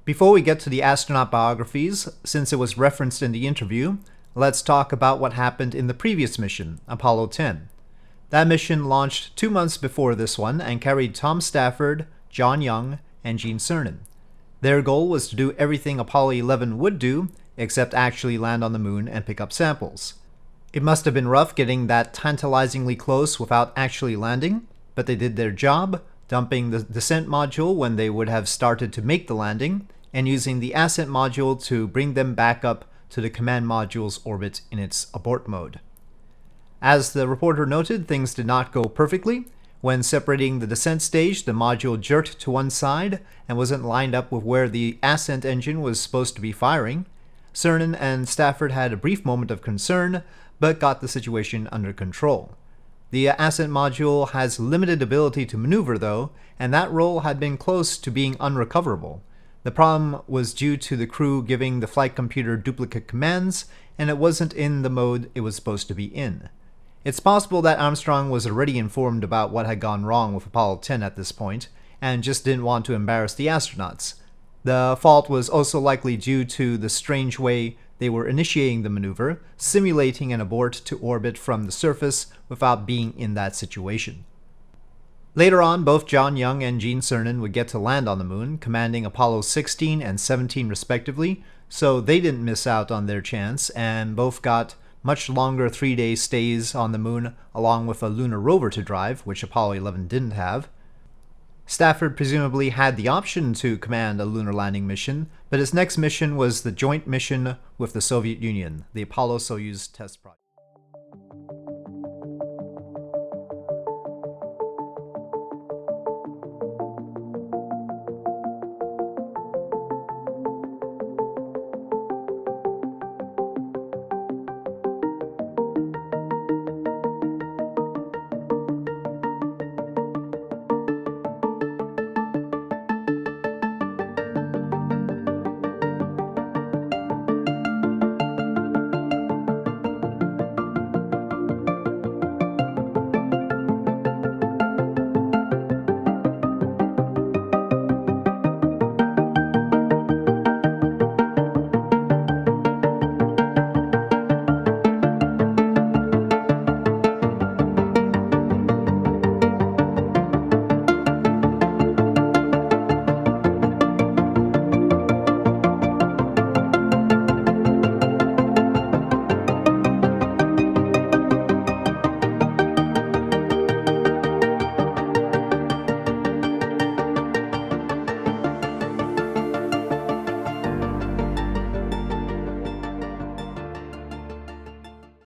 Before we get to the astronaut biographies, since it was referenced in the interview, let's talk about what happened in the previous mission, Apollo 10. That mission launched 2 months before this one and carried Tom Stafford, John Young, and Gene Cernan. Their goal was to do everything Apollo 11 would do, except actually land on the moon and pick up samples. It must have been rough getting that tantalizingly close without actually landing, but they did their job, dumping the descent module when they would have started to make the landing, and using the ascent module to bring them back up to the command module's orbit in its abort mode. As the reporter noted, things did not go perfectly. When separating the descent stage, the module jerked to one side and wasn't lined up with where the ascent engine was supposed to be firing. Cernan and Stafford had a brief moment of concern, but got the situation under control. The ascent module has limited ability to maneuver though, and that roll had been close to being unrecoverable. The problem was due to the crew giving the flight computer duplicate commands, and it wasn't in the mode it was supposed to be in. It's possible that Armstrong was already informed about what had gone wrong with Apollo 10 at this point, and just didn't want to embarrass the astronauts. The fault was also likely due to the strange way they were initiating the maneuver, simulating an abort to orbit from the surface without being in that situation. Later on, both John Young and Gene Cernan would get to land on the moon, commanding Apollo 16 and 17 respectively, so they didn't miss out on their chance, and both got much longer 3-day stays on the moon along with a lunar rover to drive, which Apollo 11 didn't have. Stafford presumably had the option to command a lunar landing mission, but his next mission was the joint mission with the Soviet Union, the Apollo-Soyuz test project.